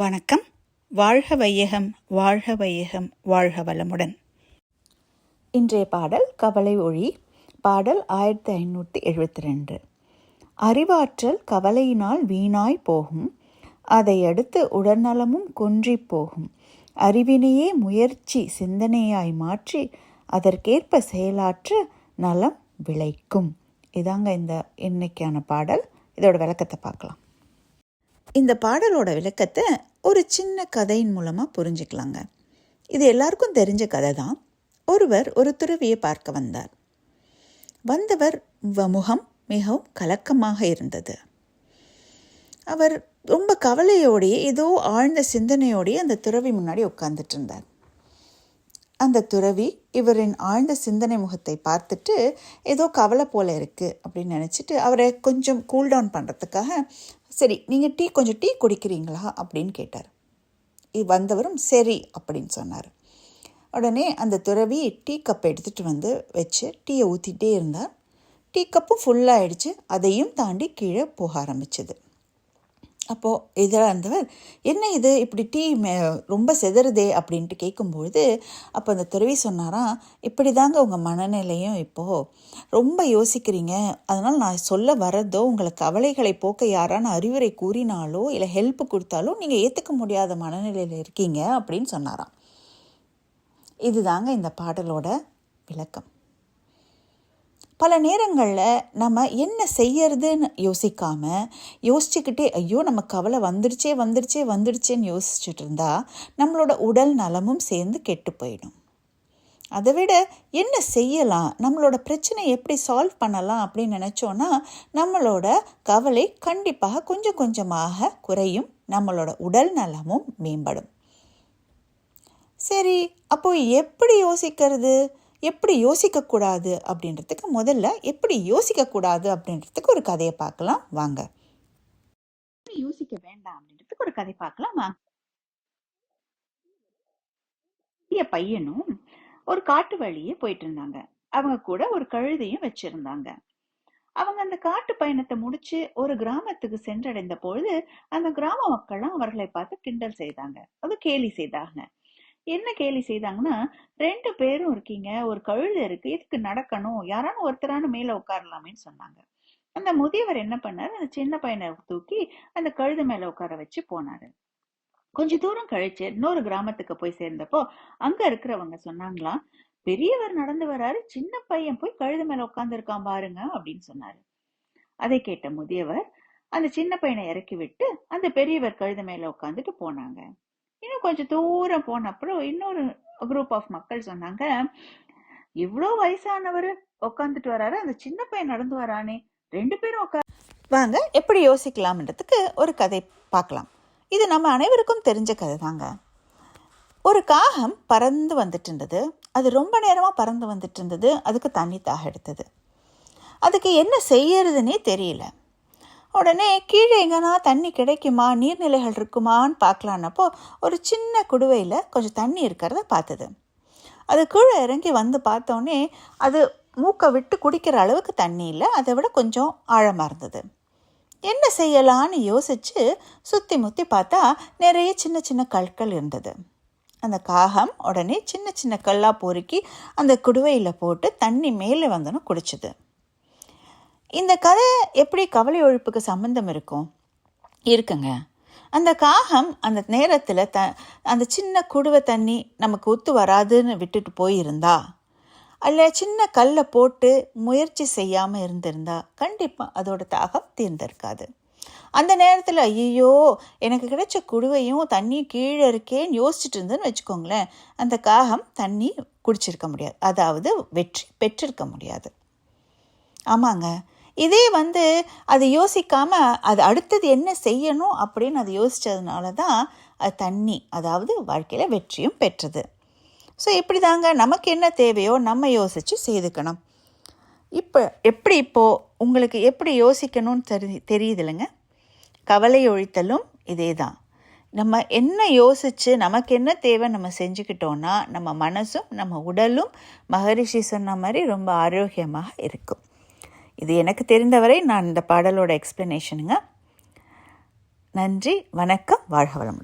வணக்கம். வாழ்க வையகம், வாழ்க வையகம், வாழ்க வளமுடன். இன்றைய பாடல் கவலை ஒழி. பாடல் 1572. அறிவாற்றல் கவலையினால் வீணாய் போகும், அதை அடுத்து உடல்நலமும் குன்றி போகும். அறிவினையே முயற்சி சிந்தனையாய் மாற்றி அதற்கேற்ப செயலாற்ற நலம் விளைக்கும். இதாங்க இந்த இன்னைக்கான பாடல். இதோட விளக்கத்தை பார்க்கலாம். இந்த பாடலோட விளக்கத்தை ஒரு சின்ன கதையின் மூலமாக புரிஞ்சுக்கலாங்க. இது எல்லாருக்கும் தெரிஞ்ச கதை தான். ஒருவர் ஒரு துறவியை பார்க்க வந்தார். வந்தவர் முகம் மிகவும் கலக்கமாக இருந்தது. அவர் ரொம்ப கவலையோடையே ஏதோ ஆழ்ந்த சிந்தனையோடையே அந்த துறவி முன்னாடி உட்கார்ந்துட்டு இருந்தார். அந்த துறவி இவரின் ஆழ்ந்த சிந்தனை முகத்தை பார்த்துட்டு ஏதோ கவலை போல இருக்குது அப்படின்னு நினச்சிட்டு அவரை கொஞ்சம் கூல்டவுன் பண்ணுறதுக்காக, சரி நீங்கள் கொஞ்சம் டீ குடிக்கிறீங்களா அப்படின்னு கேட்டார். வந்தவரும் சரி அப்படின்னு சொன்னார். உடனே அந்த துறவி டீ கப்பை எடுத்துகிட்டு வந்து வச்சு டீயை ஊற்றிட்டே இருந்தார். டீ கப்பும் ஃபுல்லாகிடுச்சு. அதையும் தாண்டி கீழே போக ஆரம்பிச்சது. அப்போது இதில் இருந்தவர், என்ன இது இப்படி டீ ரொம்ப செதறுதே அப்படின்ட்டு கேட்கும்பொழுது, அப்போ அந்த துறவி சொன்னாராம், இப்படி தாங்க உங்கள் மனநிலையும் இப்போது ரொம்ப யோசிக்கிறீங்க. அதனால் நான் சொல்ல வரதோ உங்களை கவலைகளை போக்க யாரான அறிவுரை கூறினாலோ இல்லை ஹெல்ப் கொடுத்தாலோ நீங்கள் ஏற்றுக்க முடியாத மனநிலையில் இருக்கீங்க அப்படின்னு சொன்னாராம். இதுதாங்க இந்த பாடலோட விளக்கம். பல நேரங்களில் நம்ம என்ன செய்யறதுன்னு யோசிச்சுக்கிட்டே ஐயோ நம்ம கவலை வந்துடுச்சேன்னு யோசிச்சுட்டு இருந்தா நம்மளோட உடல் நலமும் சேர்ந்து கெட்டு போயிடும். அதை விட என்ன செய்யலாம், நம்மளோட பிரச்சனை எப்படி சால்வ் பண்ணலாம் அப்படின்னு நினச்சோன்னா நம்மளோட கவலை கண்டிப்பாக கொஞ்சம் கொஞ்சமாக குறையும், நம்மளோட உடல் நலமும் மேம்படும். சரி, அப்போ எப்படி யோசிக்கிறது, எப்படி யோசிக்கக்கூடாது அப்படின்றதுக்கு முதல்ல எப்படி யோசிக்கக்கூடாது அப்படின்றதுக்கு ஒரு கதையை பார்க்கலாம் வாங்க. யோசிக்க வேண்டாம் அப்படின்றதுக்கு ஒரு கதை பார்க்கலாம் வாங்க. பையனும் ஒரு காட்டு வழியே போயிட்டு இருந்தாங்க. அவங்க கூட ஒரு கழுதையும் வச்சிருந்தாங்க. அவங்க அந்த காட்டு பயணத்தை முடிச்சு ஒரு கிராமத்துக்கு சென்றடைந்த பொழுது அந்த கிராம மக்கள்லாம் அவர்களை பார்த்து கிண்டல் செய்தாங்க, அது கேலி செய்தாங்க. என்ன கேலி செய்தாங்கன்னா, 2 பேரும் இருக்கீங்க, ஒரு கழுதை இருக்கு, இதுக்கு நடக்கணும், யாரான ஒருத்தரான மேல உட்காரலாமேன்னு சொன்னாங்க. அந்த முதியவர் என்ன பண்ணாரு, அந்த சின்ன பையனை தூக்கி அந்த கழுதை மேல உட்கார வச்சு போனாரு. கொஞ்ச தூரம் கழிச்சு இன்னொரு கிராமத்துக்கு போய் சேர்ந்தப்போ அங்க இருக்கிறவங்க சொன்னாங்களாம், பெரியவர் நடந்து வராரு, சின்ன பையன் போய் கழுதை மேல உட்கார்ந்து இருக்கான் பாருங்க அப்படின்னு சொன்னாரு. அதை கேட்ட முதியவர் அந்த சின்ன பையனை இறக்கி விட்டு அந்த பெரியவர் கழுதை மேல உட்காந்துட்டு போனாங்க. இன்னும் கொஞ்சம் தூரம் போன அப்புறம் இன்னொரு குரூப் ஆஃப் மக்கள் சொன்னாங்க, இவ்வளோ வயசானவர் உட்காந்துட்டு வராரு, அந்த சின்ன பையன் நடந்து வரானே, 2 பேரும் வாங்க எப்படி யோசிக்கலாம்ன்றதுக்கு ஒரு கதை பார்க்கலாம். இது நம்ம அனைவருக்கும் தெரிஞ்ச கதை தாங்க. ஒரு காகம் பறந்து வந்துட்டு இருந்தது. அது ரொம்ப நேரமா பறந்து வந்துட்டு இருந்தது. அதுக்கு தண்ணி தாக எடுத்தது. அதுக்கு என்ன செய்யறதுன்னே தெரியல. உடனே கீழே எங்கன்னா தண்ணி கிடைக்குமா, நீர்நிலைகள் இருக்குமான்னு பார்க்கலான்னப்போ ஒரு சின்ன குடுவையில் கொஞ்சம் தண்ணி இருக்கிறத பார்த்தது. அது கீழே இறங்கி வந்து பார்த்தோன்னே அது மூக்கை விட்டு குடிக்கிற அளவுக்கு தண்ணி இல்லை, அதை விட கொஞ்சம் ஆழமாக இருந்தது. என்ன செய்யலான்னு யோசித்து சுற்றி முற்றி பார்த்தா நிறைய சின்ன சின்ன கற்கள் இருந்தது. அந்த காகம் உடனே சின்ன சின்ன கல்லாக பொறுக்கி அந்த குடுவையில் போட்டு தண்ணி மேலே வந்தோன்னு குடிச்சிது. இந்த கதை எப்படி கவலை ஒழிப்புக்கு சம்பந்தம் இருக்குங்க. அந்த காகம் அந்த நேரத்தில் அந்த சின்ன குடுவை தண்ணி நமக்கு ஒத்து வராதுன்னு விட்டுட்டு போயிருந்தா, அல்ல சின்ன கல்லை போட்டு முயற்சி செய்யாமல் இருந்திருந்தா கண்டிப்பாக அதோட தாகம் தீர்ந்திருக்காது. அந்த நேரத்தில் ஐயோ எனக்கு கிடைச்ச குடுவையும் தண்ணி கீழே இருக்கேன்னு யோசிச்சுட்டு இருந்ததுன்னு வச்சுக்கோங்களேன், அந்த காகம் தண்ணி குடிச்சிருக்க முடியாது, அதாவது வெற்றி பெற்றிருக்க முடியாது. ஆமாங்க, இதே அது யோசிக்காமல் அது அடுத்தது என்ன செய்யணும் அப்படின்னு அது யோசித்ததுனால தான் அது தண்ணி, அதாவது வாழ்க்கையில் வெற்றியும் பெற்றது. ஸோ இப்படி தாங்க நமக்கு என்ன தேவையோ நம்ம யோசித்து செய்துக்கணும். இப்போது உங்களுக்கு எப்படி யோசிக்கணும்னு தெரியுது இல்லைங்க. கவலை ஒழித்தலும் இதே தான். நம்ம என்ன யோசித்து நமக்கு என்ன தேவை நம்ம செஞ்சுக்கிட்டோன்னா நம்ம மனசும் நம்ம உடலும் மகரிஷி சொன்ன மாதிரி ரொம்ப ஆரோக்கியமாக இருக்கும். இது எனக்கு தெரிந்தவரை நான் இந்த பாடலோட எக்ஸ்ப்ளனேஷனுங்க. நன்றி, வணக்கம், வாழ்க வளமுடன்.